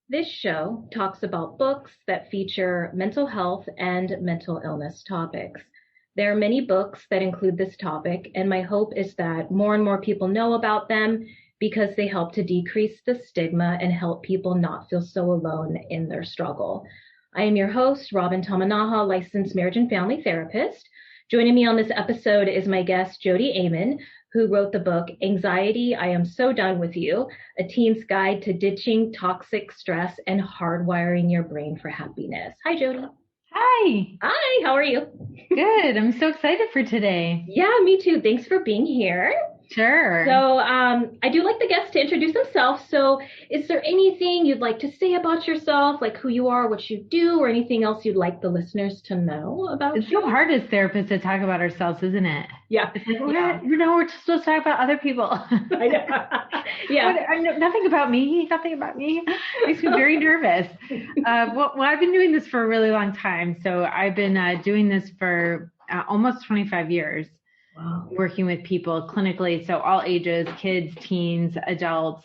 This show talks about books that feature mental health and mental illness topics. There are many books that include this topic, and my hope is that more and more people know about them because they help to decrease the stigma and help people not feel so alone in their struggle. I am your host, Robin Tamanaha, licensed marriage and family therapist. Joining me on this episode is my guest, Jodi Aman, who wrote the book Anxiety, I Am So Done With You, A Teen's Guide to Ditching Toxic Stress and Hardwiring Your Brain for Happiness. Hi, Jodi. Hi. Hi, how are you? Good. I'm so excited for today. Yeah, me too. Thanks for being here. Sure. So I do like the guests to introduce themselves. So is there anything you'd like to say about yourself, like who you are, what you do, or anything else you'd like the listeners to know about It's you? so hard as therapists to talk about ourselves, isn't it? Yeah. It's like, Yeah. we're supposed to talk about other people. I know. Yeah. I know nothing about me. Nothing about me. Makes me very nervous. Well, I've been doing this for a really long time. So I've been doing this for almost 25 years. Wow. Working with people clinically, so all ages, kids, teens, adults,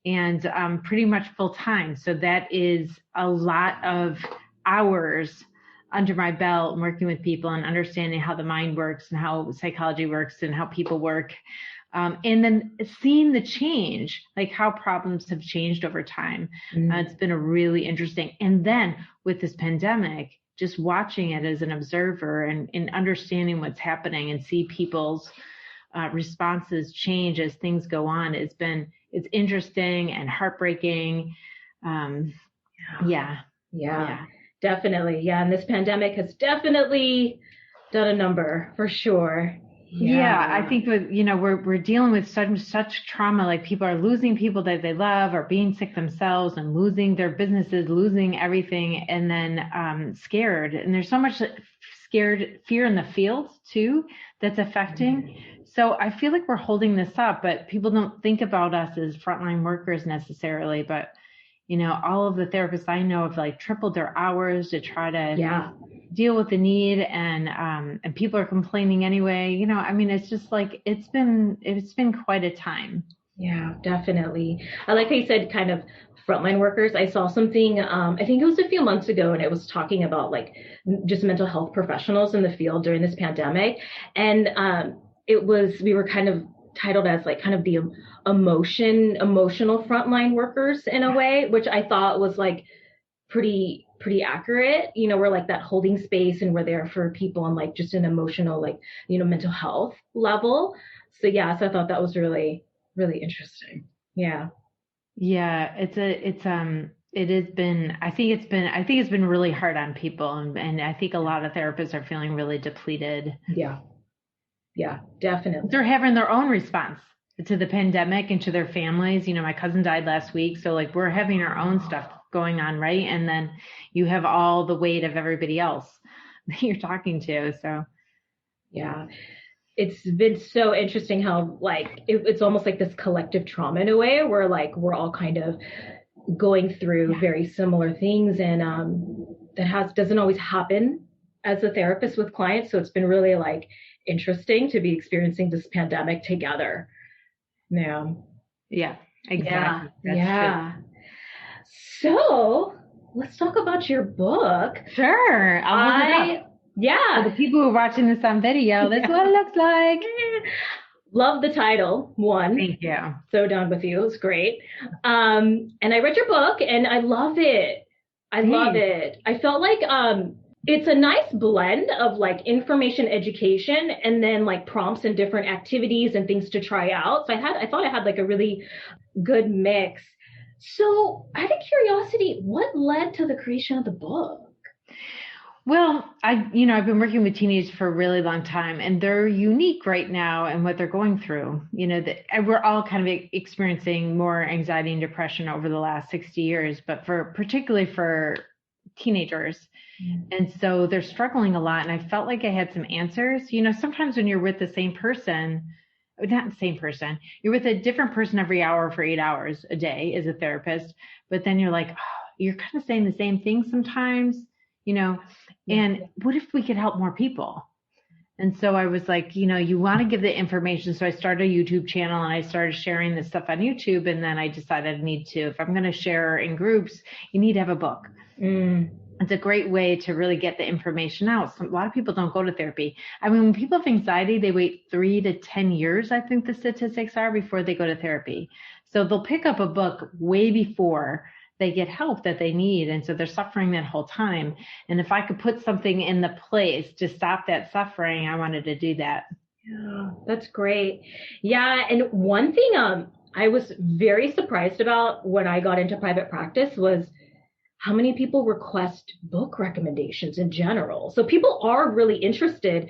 and pretty much full time. So that is a lot of hours under my belt working with people and understanding how the mind works and how psychology works and how people work. And then seeing the change, like how problems have changed over time. It's been a really interesting. And then with this pandemic, just watching it as an observer and understanding what's happening and see people's responses change as things go on. It's interesting and heartbreaking. Yeah, definitely. Yeah. And this pandemic has definitely done a number for sure. Yeah, I think we're dealing with such trauma, like people are losing people that they love or being sick themselves and losing their businesses, losing everything, and then scared. And there's so much fear in the field too that's affecting. So I feel like we're holding this up, but people don't think about us as frontline workers necessarily. But all of the therapists I know have like tripled their hours to try to deal with the need, and people are complaining anyway. It's just like it's been quite a time. Yeah, definitely. I like how you said kind of frontline workers. I saw something, I think it was a few months ago, and it was talking about like just mental health professionals in the field during this pandemic. And we were kind of titled as like kind of the emotional frontline workers in a way, which I thought was like pretty accurate. We're like that holding space, and we're there for people on like just an emotional, like, mental health level. So yeah, so I thought that was really, really interesting. Yeah. Yeah, it has been, I think it's been really hard on people, and I think a lot of therapists are feeling really depleted. Yeah, definitely. They're having their own response to the pandemic and to their families. My cousin died last week, so like we're having our own stuff going on, right? And then you have all the weight of everybody else that you're talking to. So yeah, it's been so interesting how like it's almost like this collective trauma in a way, where like we're all kind of going through very similar things, and doesn't always happen as a therapist with clients. So it's been really like interesting to be experiencing this pandemic together. Yeah, exactly. That's true. So let's talk about your book. Sure. I'll hold it up. For the people who are watching this on video, that's what it looks like. Love the title, one. Thank you. So Done With You. It's great. And I read your book and I love it. Love it. I felt like it's a nice blend of like information education and then like prompts and different activities and things to try out. So I thought I had like a really good mix. So out of curiosity, what led to the creation of the book? Well, I've been working with teenagers for a really long time, and they're unique right now in what they're going through. We're all kind of experiencing more anxiety and depression over the last 60 years, but particularly for teenagers. And so they're struggling a lot. And I felt like I had some answers. Sometimes when you're with the same person, not the same person, you're with a different person every hour for 8 hours a day as a therapist, but then you're like, oh, you're kind of saying the same thing sometimes, and what if we could help more people? And so I was like, you want to give the information. So I started a YouTube channel and I started sharing this stuff on YouTube. And then I decided I need to, if I'm going to share in groups, you need to have a book. It's a great way to really get the information out. A lot of people don't go to therapy. I mean, when people have anxiety, they wait 3 to 10 years, I think the statistics are, before they go to therapy. So they'll pick up a book way before they get help that they need. And so they're suffering that whole time. And if I could put something in the place to stop that suffering, I wanted to do that. Yeah, that's great. Yeah. And one thing I was very surprised about when I got into private practice was how many people request book recommendations in general. So people are really interested,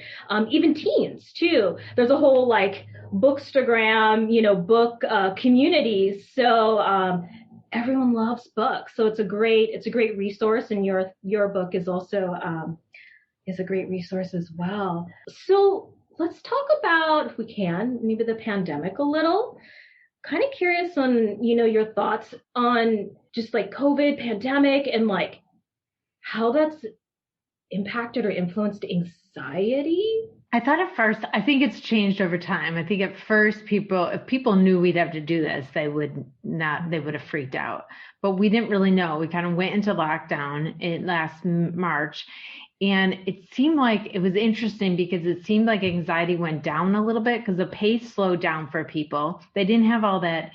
even teens too. There's a whole like Bookstagram, book communities. So everyone loves books. So it's a great resource, and your book is also is a great resource as well. So let's talk about, if we can, maybe the pandemic a little. Kind of curious on, your thoughts on just like COVID pandemic and like how that's impacted or influenced anxiety. I thought at first, I think it's changed over time. I think at first if people knew we'd have to do this, they would have freaked out, but we didn't really know. We kind of went into lockdown in last March. And it seemed like it was interesting because it seemed like anxiety went down a little bit because the pace slowed down for people. They didn't have all that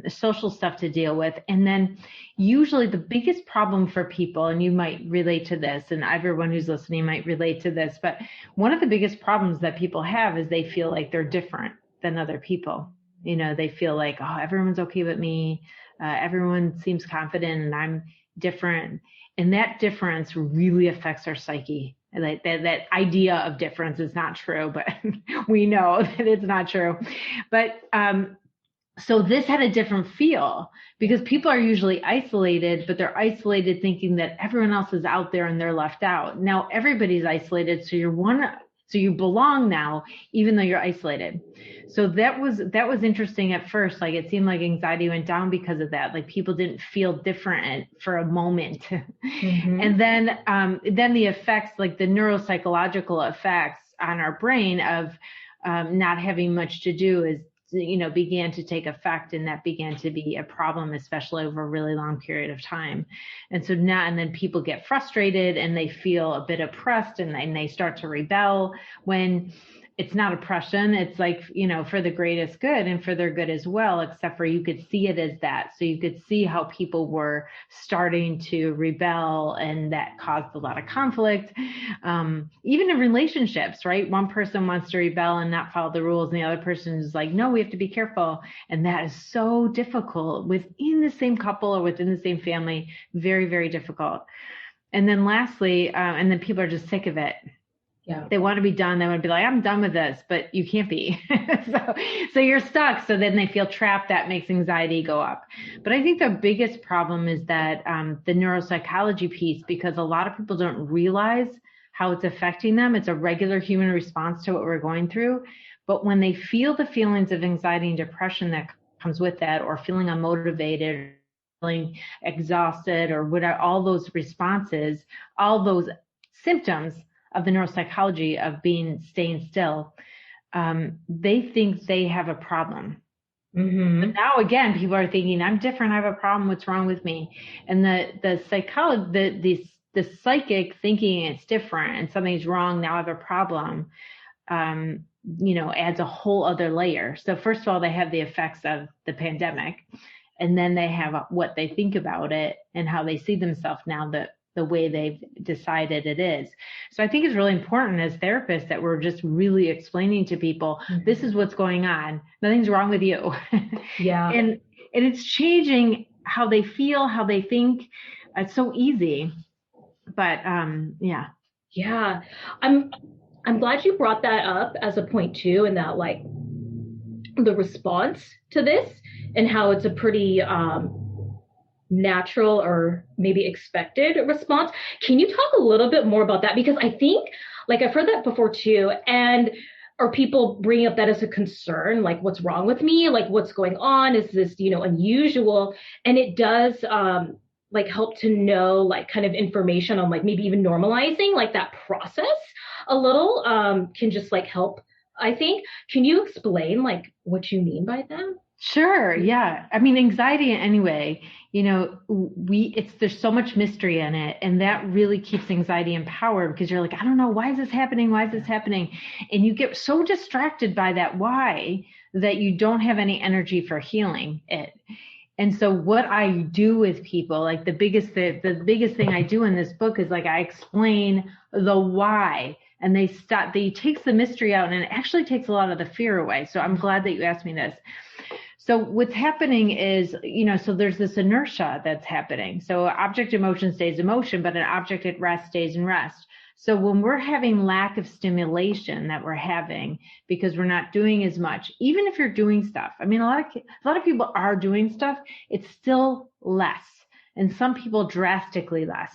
social stuff to deal with. And then usually the biggest problem for people, and you might relate to this, and everyone who's listening might relate to this, but one of the biggest problems that people have is they feel like they're different than other people. They feel like, oh, everyone's okay with me. Everyone seems confident and I'm different. And that difference really affects our psyche. Like that idea of difference is not true, but we know that it's not true. But so this had a different feel because people are usually isolated, but they're isolated thinking that everyone else is out there and they're left out. Now everybody's isolated, so you belong now, even though you're isolated. So that was interesting at first. Like it seemed like anxiety went down because of that. Like people didn't feel different for a moment. Mm-hmm. And then the effects, like the neuropsychological effects on our brain of not having much to do began to take effect, and that began to be a problem, especially over a really long period of time. And so now, and then people get frustrated and they feel a bit oppressed and they start to rebel when it's not oppression. It's like, for the greatest good and for their good as well, except for you could see it as that. So you could see how people were starting to rebel, and that caused a lot of conflict, even in relationships, right? One person wants to rebel and not follow the rules, and the other person is like, no, we have to be careful. And that is so difficult within the same couple or within the same family. Very, very difficult. And then lastly, and then people are just sick of it. Yeah. They want to be done. They want to be like, I'm done with this, but you can't be. so you're stuck. So then they feel trapped. That makes anxiety go up. But I think the biggest problem is that the neuropsychology piece, because a lot of people don't realize how it's affecting them. It's a regular human response to what we're going through. But when they feel the feelings of anxiety and depression that comes with that, or feeling unmotivated, feeling exhausted, or whatever, all those responses, all those symptoms of the neuropsychology of staying still, they think they have a problem. Mm-hmm. But now again, people are thinking, I'm different. I have a problem. What's wrong with me? And the psychic thinking it's different and something's wrong. Now I have a problem. Adds a whole other layer. So first of all, they have the effects of the pandemic, and then they have what they think about it and how they see themselves now, the way they've decided it is. So I think it's really important as therapists that we're just really explaining to people, mm-hmm. This is what's going on. Nothing's wrong with you. Yeah. And it's changing how they feel, how they think. It's so easy. But yeah. Yeah. I'm glad you brought that up as a point too, and that like the response to this and how it's a pretty natural or maybe expected response. Can you talk a little bit more about that? Because I think, like, I've heard that before too, and are people bringing up that as a concern, like, what's wrong with me? Like, what's going on? Is this, unusual? And it does like help to know like kind of information on like maybe even normalizing like that process a little can just like help, I think. Can you explain like what you mean by that? Sure. Yeah. I mean, anxiety anyway, there's so much mystery in it, and that really keeps anxiety in power because you're like, I don't know, why is this happening? Why is this happening? And you get so distracted by that why that you don't have any energy for healing it. And so what I do with people, like the biggest thing I do in this book is like I explain the why, and they takes the mystery out, and it actually takes a lot of the fear away. So I'm glad that you asked me this. So what's happening is, so there's this inertia that's happening. So object emotion stays emotion, but an object at rest stays in rest. So when we're having lack of stimulation that we're having because we're not doing as much, even if you're doing stuff, I mean, a lot of people are doing stuff, it's still less, and some people drastically less.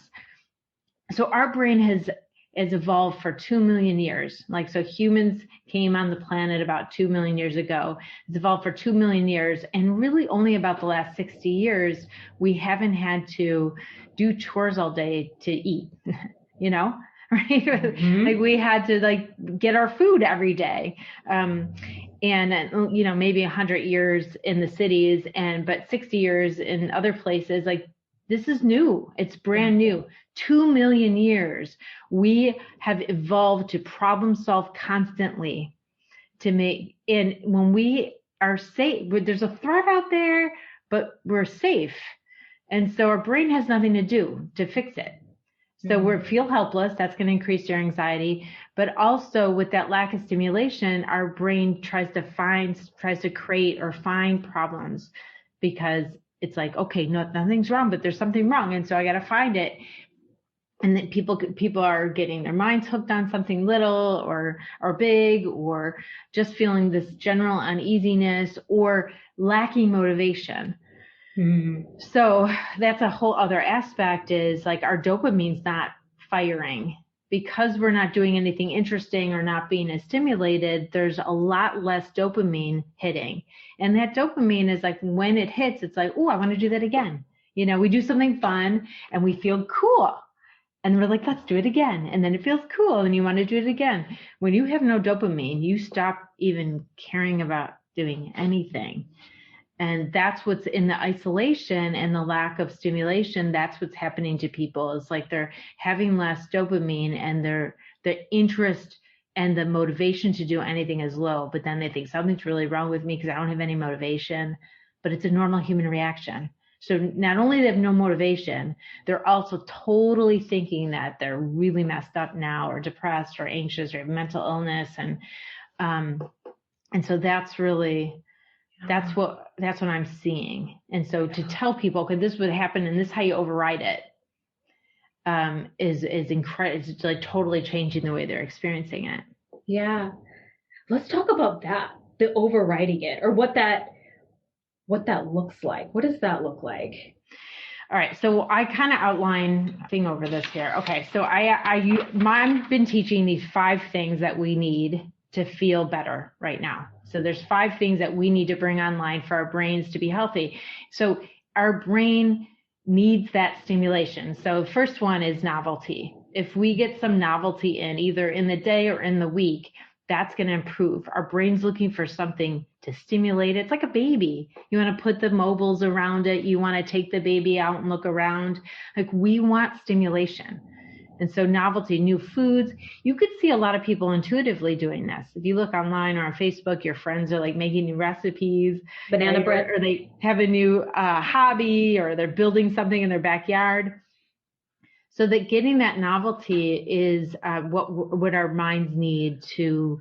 So our brain has evolved for 2 million years. So humans came on the planet about 2 million years ago. It's evolved for 2 million years. And really only about the last 60 years, we haven't had to do chores all day to eat, right? Mm-hmm. Like we had to get our food every day. And maybe 100 years in the cities but 60 years in other places, this is new. It's brand new. 2 million years. We have evolved to problem solve constantly and when we are safe, there's a threat out there, but we're safe. And so our brain has nothing to do to fix it. So we feel helpless. That's going to increase your anxiety. But also with that lack of stimulation, our brain tries to create or find problems because it's like, okay, no, nothing's wrong, but there's something wrong. And so I got to find it. And then people are getting their minds hooked on something little or big, or just feeling this general uneasiness or lacking motivation. Mm-hmm. So that's a whole other aspect is our dopamine's not firing because we're not doing anything interesting or not being as stimulated. There's a lot less dopamine hitting. And that dopamine is when it hits, it's like, oh, I want to do that again. We do something fun and we feel cool. And we're like, let's do it again. And then it feels cool and you want to do it again. When you have no dopamine, you stop even caring about doing anything. And that's what's in the isolation and the lack of stimulation. That's what's happening to people is they're having less dopamine and the interest and the motivation to do anything is low. But then they think something's really wrong with me because I don't have any motivation. But it's a normal human reaction. So not only do they have no motivation, they're also totally thinking that they're really messed up now or depressed or anxious or have mental illness. And so that's really, that's what I'm seeing. And so to tell people, okay, this would happen and this is how you override it, is incredible. It's totally changing the way they're experiencing it. Yeah. Let's talk about that, the overriding it, or what that looks like. What does that look like? All right. So I kind of outline thing over this here. Okay. So I've been teaching these 5 things that we need to feel better right now. So there's 5 things that we need to bring online for our brains to be healthy. So our brain needs that stimulation. So first one is novelty. If we get some novelty in either in the day or in the week, that's going to improve. Our brain's looking for something to stimulate it. It's like a baby. You want to put the mobiles around it. You want to take the baby out and look around. We want stimulation. And so novelty, new foods. You could see a lot of people intuitively doing this. If you look online or on Facebook, your friends are making new recipes. Banana bread. Or they have a new hobby, or they're building something in their backyard. So that getting that novelty is what our minds need to,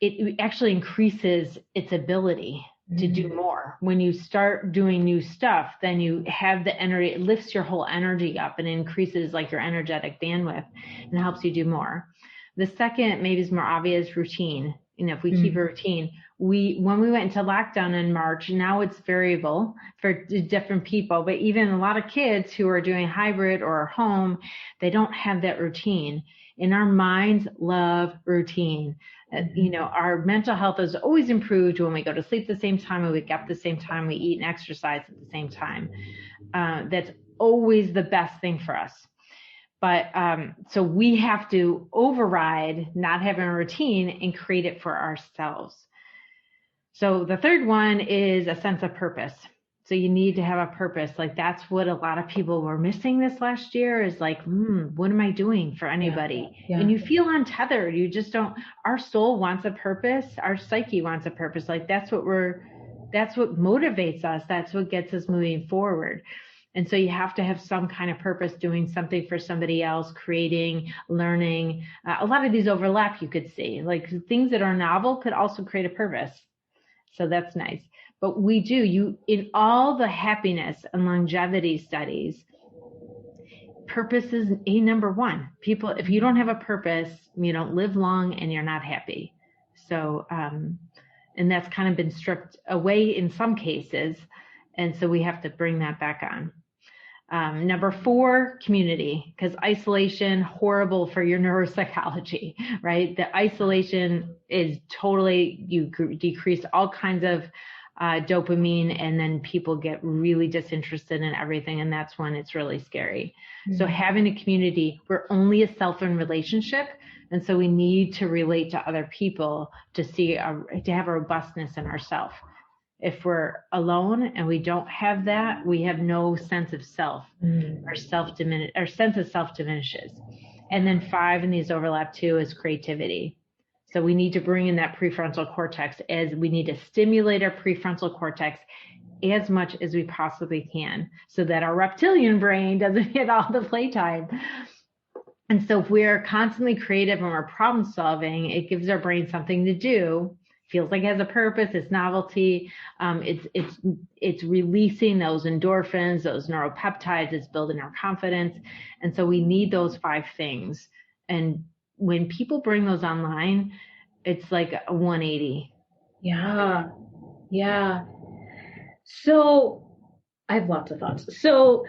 it actually increases its ability to do more. When you start doing new stuff, then you have the energy, it lifts your whole energy up and increases your energetic bandwidth and helps you do more. The second, maybe is more obvious, routine. If we keep a routine, when we went into lockdown in March, now it's variable for different people, but even a lot of kids who are doing hybrid or home, they don't have that routine. And our minds love routine. Our mental health is always improved when we go to sleep at the same time, we wake up at the same time, we eat and exercise at the same time. That's always the best thing for us. But so we have to override not having a routine and create it for ourselves. So the third one is a sense of purpose. So you need to have a purpose. Like that's what a lot of people were missing this last year is like, what am I doing for anybody? Yeah. And you feel untethered. You just don't, our soul wants a purpose. Our psyche wants a purpose. Like that's what motivates us. That's what gets us moving forward. And so you have to have some kind of purpose, doing something for somebody else, creating, learning. A lot of these overlap, you could see. Like things that are novel could also create a purpose. So that's nice. But we do, in all the happiness and longevity studies, purpose is a number one. People, if you don't have a purpose, you don't live long and you're not happy. So, and that's kind of been stripped away in some cases. And so we have to bring that back on. Number 4, community, because isolation, horrible for your neuropsychology, right? The isolation is totally, you decrease all kinds of dopamine, and then people get really disinterested in everything. And that's when it's really scary. Mm-hmm. So having a community, we're only a self in relationship. And so we need to relate to other people to to have a robustness in ourselves. If we're alone and we don't have that, we have no sense of self. Our sense of self diminishes. And then 5, and these overlap too, is creativity. So we need to bring in that prefrontal cortex, as we need to stimulate our prefrontal cortex as much as we possibly can so that our reptilian brain doesn't get all the playtime. And so if we're constantly creative and we're problem solving, it gives our brain something to do. Feels like it has a purpose. It's novelty. It's releasing those endorphins, those neuropeptides. It's building our confidence. And so we need those 5 things. And when people bring those online, it's like a 180. Yeah. Yeah. So I have lots of thoughts. So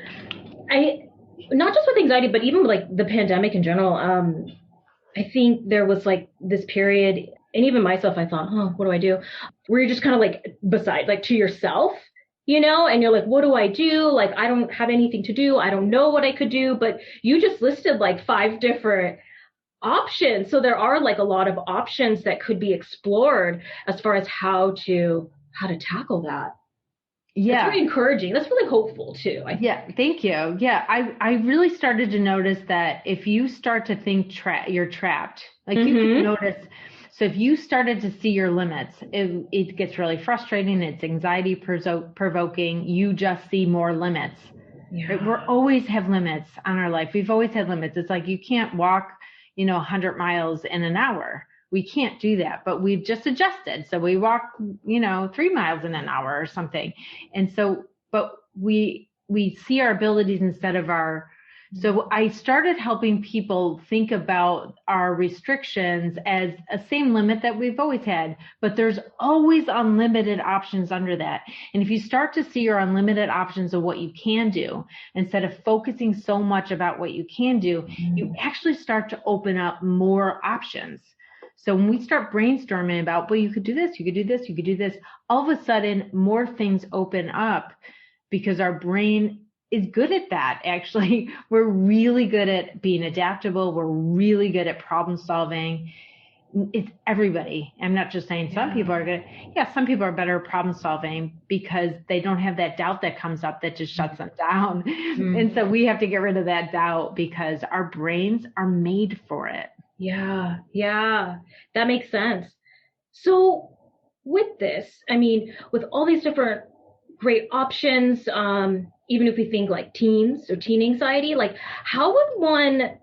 not just with anxiety, but even like the pandemic in general, I think there was like this period, and even myself, I thought, what do I do? Where you're just kind of like beside, like to yourself, and you're like, what do I do? Like, I don't have anything to do. I don't know what I could do, but you just listed like 5 different options. So there are like a lot of options that could be explored as far as how to tackle that. Yeah. That's very encouraging. That's really hopeful too. Yeah. Thank you. Yeah. I really started to notice that if you start to think you're trapped, like you can notice. So if you started to see your limits, it gets really frustrating. It's anxiety provoking. You just see more limits. Yeah. Right? We always have limits on our life. We've always had limits. It's like you can't walk, 100 miles in an hour. We can't do that, but we've just adjusted. So we walk, 3 miles in an hour or something. And so, but we see our abilities instead of so I started helping people think about our restrictions as a same limit that we've always had, but there's always unlimited options under that. And if you start to see your unlimited options of what you can do, instead of focusing so much about what you can do, you actually start to open up more options. So when we start brainstorming about, well, you could do this, you could do this, you could do this, all of a sudden more things open up because our brain is good at that. Actually, we're really good at being adaptable. We're really good at problem solving. It's everybody. I'm not just saying some people are good. Yeah, some people are better at problem solving because they don't have that doubt that comes up that just shuts them down. And so we have to get rid of that doubt because our brains are made for it. Yeah, that makes sense. So with this, with all these different great options, even if we think like teens or teen anxiety, like how would one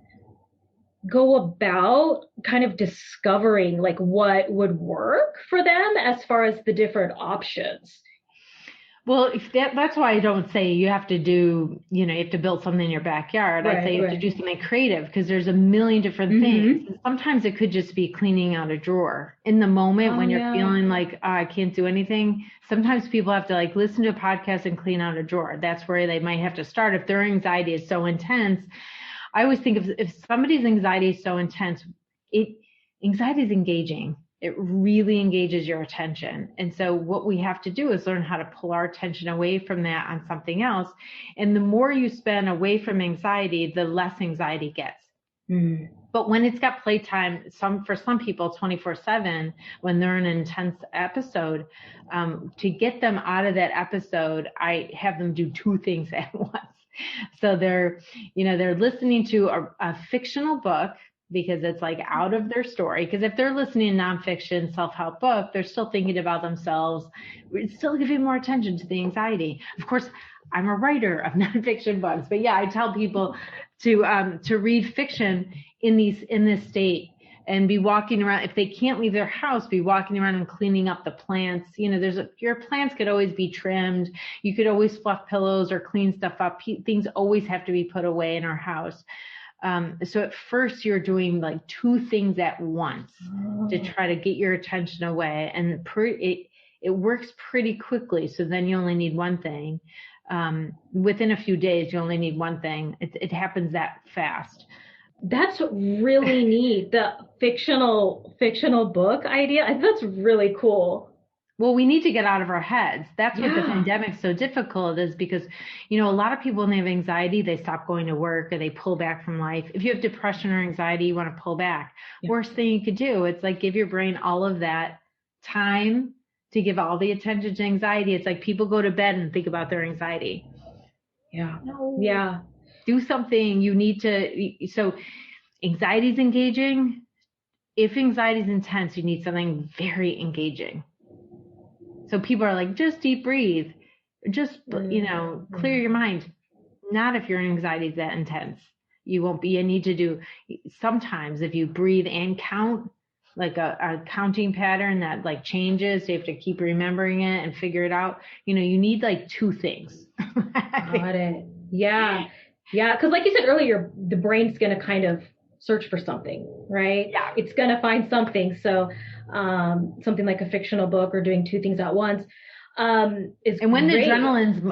go about kind of discovering like what would work for them as far as the different options? Well, that's why I don't say you have to do, you have to build something in your backyard. I say you have to do something creative because there's a million different things. And sometimes it could just be cleaning out a drawer in the moment when you're feeling like, I can't do anything. Sometimes people have to like listen to a podcast and clean out a drawer. That's where they might have to start. If their anxiety is so intense, I always think if somebody's anxiety is so intense, anxiety is engaging. it really engages your attention. And so what we have to do is learn how to pull our attention away from that on something else. And the more you spend away from anxiety, the less anxiety gets. Mm. But when it's got playtime, for some people 24/7, when they're in an intense episode, to get them out of that episode, I have them do two things at once. So they're listening to a fictional book, because it's like out of their story. Because if they're listening to nonfiction, self-help book, they're still thinking about themselves. It's still giving more attention to the anxiety. Of course, I'm a writer of nonfiction books, but yeah, I tell people to read fiction in this state and be walking around. If they can't leave their house, be walking around and cleaning up the plants. Your plants could always be trimmed. You could always fluff pillows or clean stuff up. Things always have to be put away in our house. So at first you're doing like two things at once to try to get your attention away, and it works pretty quickly. So then you only need one thing. Within a few days, you only need one thing. It happens that fast. That's really neat. The fictional book idea. I think that's really cool. Well, we need to get out of our heads. That's what the pandemic's so difficult is, because, a lot of people, when they have anxiety, they stop going to work or they pull back from life. If you have depression or anxiety, you want to pull back. Yeah. Worst thing you could do, it's like give your brain all of that time to give all the attention to anxiety. It's like people go to bed and think about their anxiety. Yeah. No. Yeah. Do something. So anxiety is engaging. If anxiety is intense, you need something very engaging. So people are like, just deep breathe, just, clear your mind. Not if your anxiety is that intense. You won't be. You need to do sometimes if you breathe and count, like a counting pattern that like changes. So you have to keep remembering it and figure it out. You need like two things. Got it. Yeah. Yeah. Cause like you said earlier, the brain's going to kind of search for something, right? Yeah. It's going to find something. So, something like a fictional book or doing two things at once, is and when great.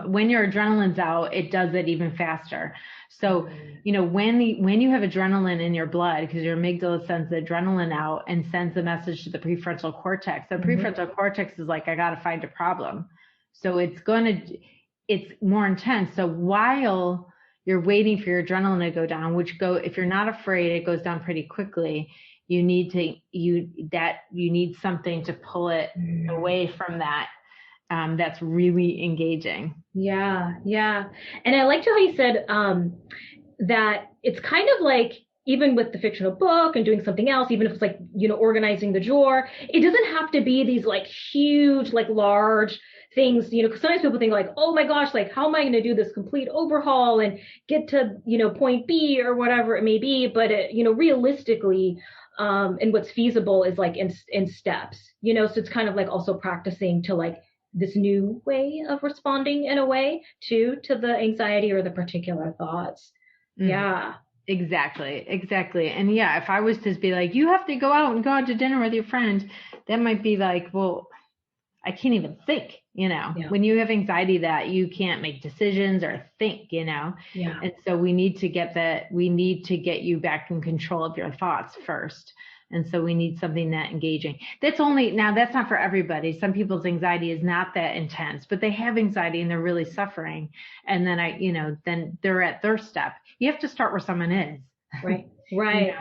when your adrenaline's out, it does it even faster. So, when you have adrenaline in your blood, because your amygdala sends the adrenaline out and sends the message to the prefrontal cortex. The prefrontal cortex is like, I got to find a problem. So it's more intense. So while you're waiting for your adrenaline to go down, if you're not afraid, it goes down pretty quickly. You need something to pull it away from that. That's really engaging. Yeah. Yeah. And I liked how you said, that it's kind of like, even with the fictional book and doing something else, even if it's like, organizing the drawer, it doesn't have to be these like huge, like large things, because sometimes people think like, oh my gosh, like how am I going to do this complete overhaul and get to, point B or whatever it may be. But, realistically, and what's feasible is like in steps, so it's kind of like also practicing to like this new way of responding in a way to the anxiety or the particular thoughts. Yeah. Exactly. And yeah, if I was to be like, you have to go out to dinner with your friend, that might be like, well, I can't even think, when you have anxiety that you can't make decisions or think, Yeah. And so we need to get you back in control of your thoughts first. And so we need something that engaging. That's not for everybody. Some people's anxiety is not that intense, but they have anxiety and they're really suffering. And then then they're at their step. You have to start where someone is. Right. Right.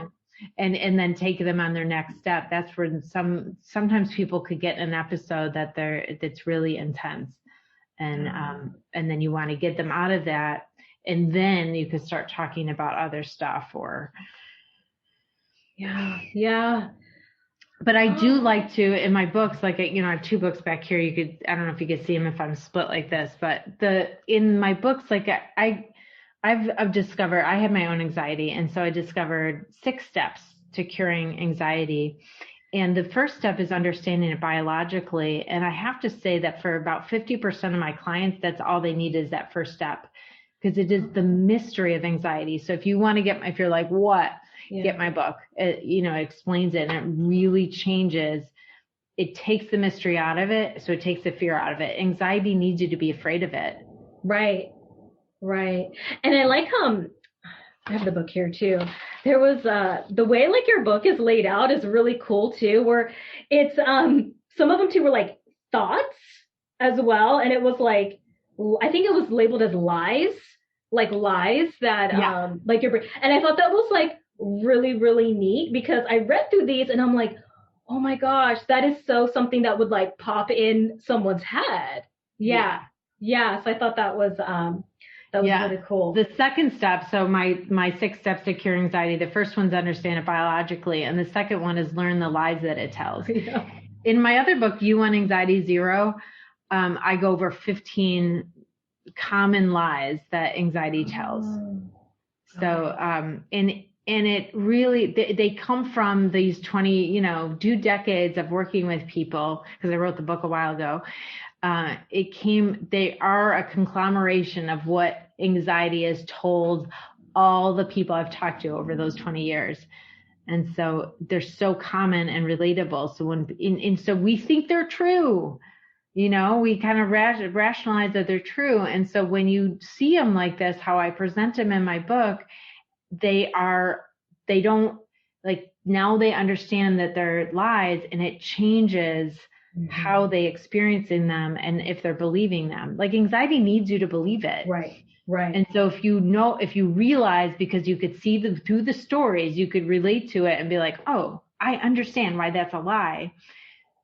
And then take them on their next step. That's where sometimes people could get an episode that's really intense. And then you want to get them out of that. And then you could start talking about other stuff or. Yeah. But I do like to, in my books, like, I have two books back here. I don't know if you could see them if I'm split like this, but in my books, like I've discovered, I have my own anxiety. And so I discovered 6 steps to curing anxiety. And the first step is understanding it biologically. And I have to say that for about 50% of my clients, that's all they need is that first step, because it is the mystery of anxiety. So if you're like, what? Yeah. Get my book. It explains it, and it really changes. It takes the mystery out of it, so it takes the fear out of it. Anxiety needs you to be afraid of it. Right. And I like I have the book here too. There was the way like your book is laid out is really cool too, where it's some of them too were like thoughts as well, and it was like I think it was labeled as lies, like lies that Yeah. like your brain, and I thought that was like really really neat because I read through these and I'm like, oh my gosh, that is so something that would like pop in someone's head. Yeah. Yeah. So I thought that was really cool. The second step, so my 6 steps to cure anxiety, the first one's understand it biologically, and the second one is learn the lies that it tells. Yeah. In my other book, You Want Anxiety Zero, I go over 15 common lies that anxiety tells. So, and it really, they come from these 2 decades of working with people, because I wrote the book a while ago. They are a conglomeration of what anxiety has told all the people I've talked to over those 20 years. And so they're so common and relatable. So so we think they're true, we kind of rationalize that they're true. And so when you see them like this, how I present them in my book, they don't like, now they understand that they're lies, and it changes how they experiencing them and if they're believing them. Like anxiety needs you to believe it. Right. Right. And so if you realize, because you could see through the stories, you could relate to it and be like, oh, I understand why that's a lie.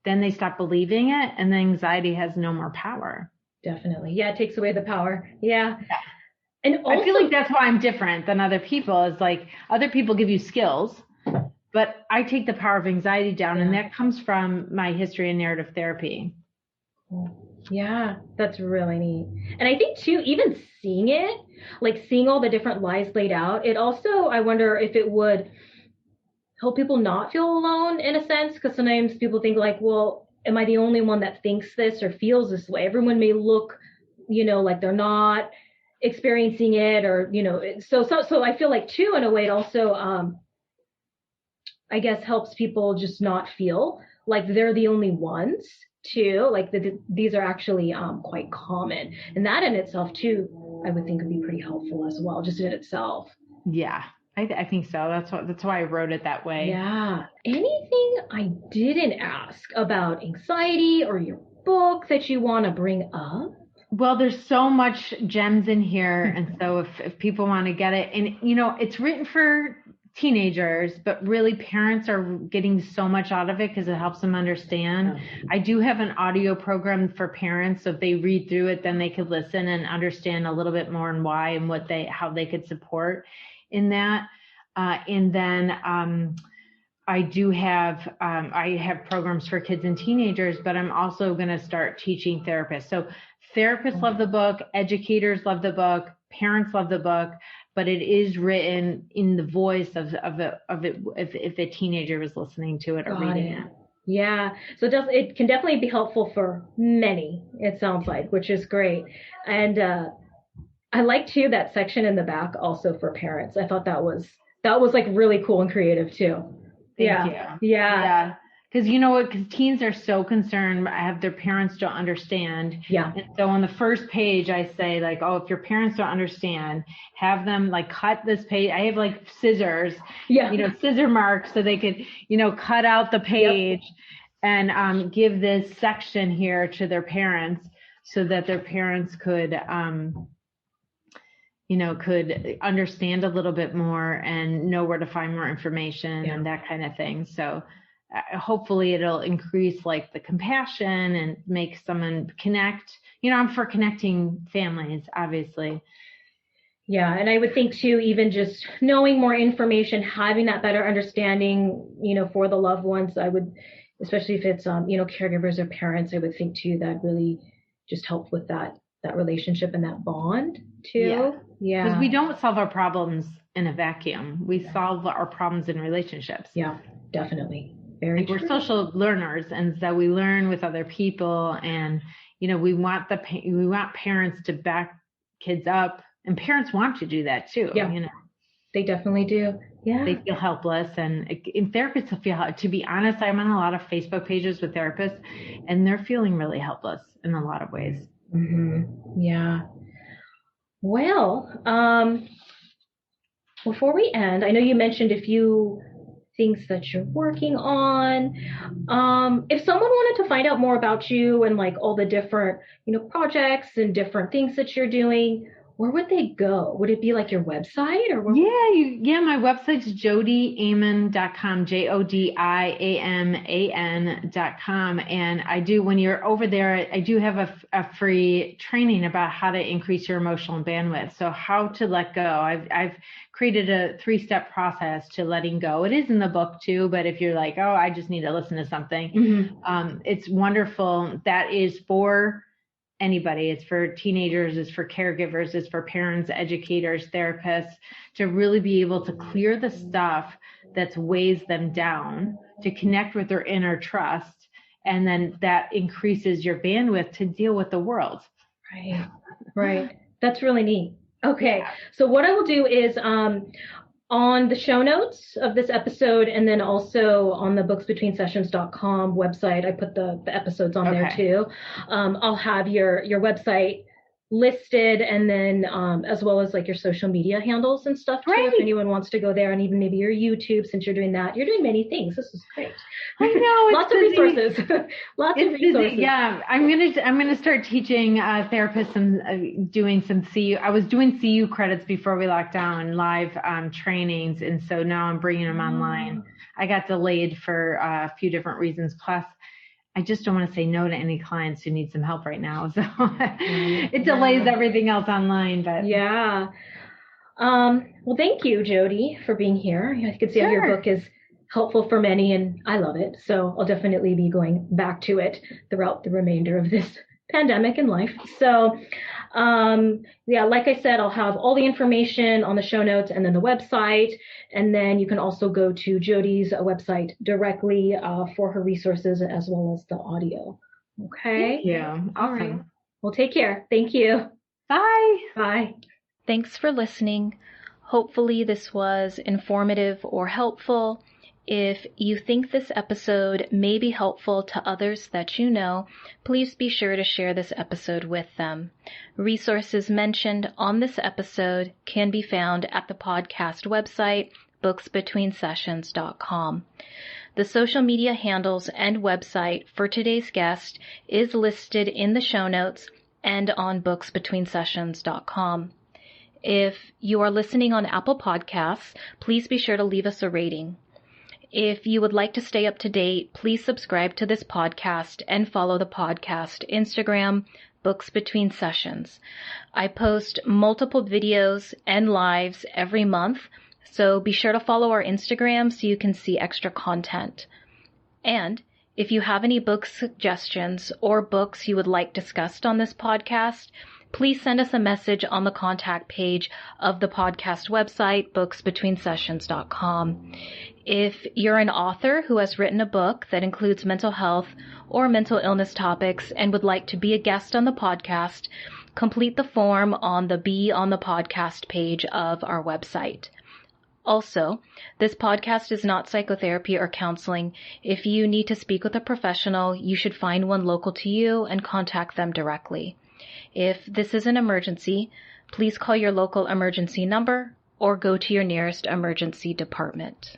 Then they stop believing it, and the anxiety has no more power. Definitely. Yeah. It takes away the power. Yeah. And also, I feel like that's why I'm different than other people, is like other people give you skills, but I take the power of anxiety down, and that comes from my history in narrative therapy. Yeah, that's really neat. And I think too, even seeing it, like seeing all the different lies laid out, it also, I wonder if it would help people not feel alone in a sense, because sometimes people think like, well, am I the only one that thinks this or feels this way? Everyone may look, like they're not experiencing it, or, so I feel like too, in a way, it also, I guess helps people just not feel like they're the only ones too, like these are actually quite common, and that in itself too, I would think would be pretty helpful as well, just in itself. Yeah, I think so. That's why I wrote it that way. Yeah. Anything I didn't ask about anxiety or your book that you want to bring up? Well, there's so much gems in here, and so if people want to get it, and it's written for teenagers, but really parents are getting so much out of it because it helps them understand. I do have an audio program for parents, so if they read through it, then they could listen and understand a little bit more and why and how they could support in that. And then I have programs for kids and teenagers, but I'm also going to start teaching therapists. So therapists love the book, educators love the book, parents love the book, but it is written in the voice of it if a teenager was listening to it or reading it. Yeah. So it can definitely be helpful for many, it sounds like, which is great. And I like too that section in the back also for parents. I thought that was like really cool and creative too. Thank you. Yeah. Because because teens are so concerned, their parents don't understand. Yeah. And so on the first page, I say like, oh, if your parents don't understand, have them like cut this page. I have like scissors, scissor marks, so they could, cut out the page and give this section here to their parents, so that their parents could, could understand a little bit more and know where to find more information and that kind of thing. So hopefully it'll increase like the compassion and make someone connect. I'm for connecting families, obviously. Yeah. And I would think too, even just knowing more information, having that better understanding, for the loved ones, I would, especially if it's, caregivers or parents, I would think too, that really just help with that relationship and that bond too. Yeah. Because we don't solve our problems in a vacuum. We solve our problems in relationships. Yeah, definitely. Very true. We're social learners, and so we learn with other people, and we want parents to back kids up, and parents want to do that too. They definitely do. Yeah, they feel helpless, and therapists feel. To be honest, I'm on a lot of Facebook pages with therapists, and they're feeling really helpless in a lot of ways. Mm-hmm. Yeah. Well, before we end, I know you mentioned a few things that you're working on. If someone wanted to find out more about you and like all the different, projects and different things that you're doing, where would they go? Would it be like your website or where? Yeah, my website's jodiaman.com, jodiaman.com. And I do, when you're over there, I do have a free training about how to increase your emotional bandwidth. So how to let go. I've created a 3-step process to letting go. It is in the book too, but if you're like, oh, I just need to listen to something, it's wonderful. That is for anybody. It's for teenagers, it's for caregivers, it's for parents, educators, therapists, to really be able to clear the stuff that weighs them down, to connect with their inner trust. And then that increases your bandwidth to deal with the world. Right. That's really neat. Okay. Yeah. So what I will do is, on the show notes of this episode, and then also on the booksbetweensessions.com website, I put the episodes on there too. I'll have your website listed, and then as well as like your social media handles and stuff too, if anyone wants to go there, and even maybe your YouTube, since you're doing that. You're doing many things. This is great. I know. Lots of resources. Lots of resources. Busy. Yeah, I'm gonna start teaching therapists and doing some CU. I was doing CU credits before we locked down, live trainings, and so now I'm bringing them online. I got delayed for a few different reasons. Plus, I just don't want to say no to any clients who need some help right now. So it delays everything else online. But yeah. Well, thank you, Jodi, for being here. I can see how your book is helpful for many, and I love it. So I'll definitely be going back to it throughout the remainder of this pandemic and life. So, like I said, I'll have all the information on the show notes and then the website. And then you can also go to Jodi's website directly for her resources as well as the audio. Okay. Thank you. Awesome. All right. Well, take care. Thank you. Bye. Bye. Thanks for listening. Hopefully this was informative or helpful. If you think this episode may be helpful to others that you know, please be sure to share this episode with them. Resources mentioned on this episode can be found at the podcast website, booksbetweensessions.com. The social media handles and website for today's guest is listed in the show notes and on booksbetweensessions.com. If you are listening on Apple Podcasts, please be sure to leave us a rating. If you would like to stay up to date, please subscribe to this podcast and follow the podcast Instagram, Books Between Sessions. I post multiple videos and lives every month, so be sure to follow our Instagram so you can see extra content. And if you have any book suggestions or books you would like discussed on this podcast, please send us a message on the contact page of the podcast website, booksbetweensessions.com. If you're an author who has written a book that includes mental health or mental illness topics and would like to be a guest on the podcast, complete the form on the Be on the Podcast page of our website. Also, this podcast is not psychotherapy or counseling. If you need to speak with a professional, you should find one local to you and contact them directly. If this is an emergency, please call your local emergency number or go to your nearest emergency department.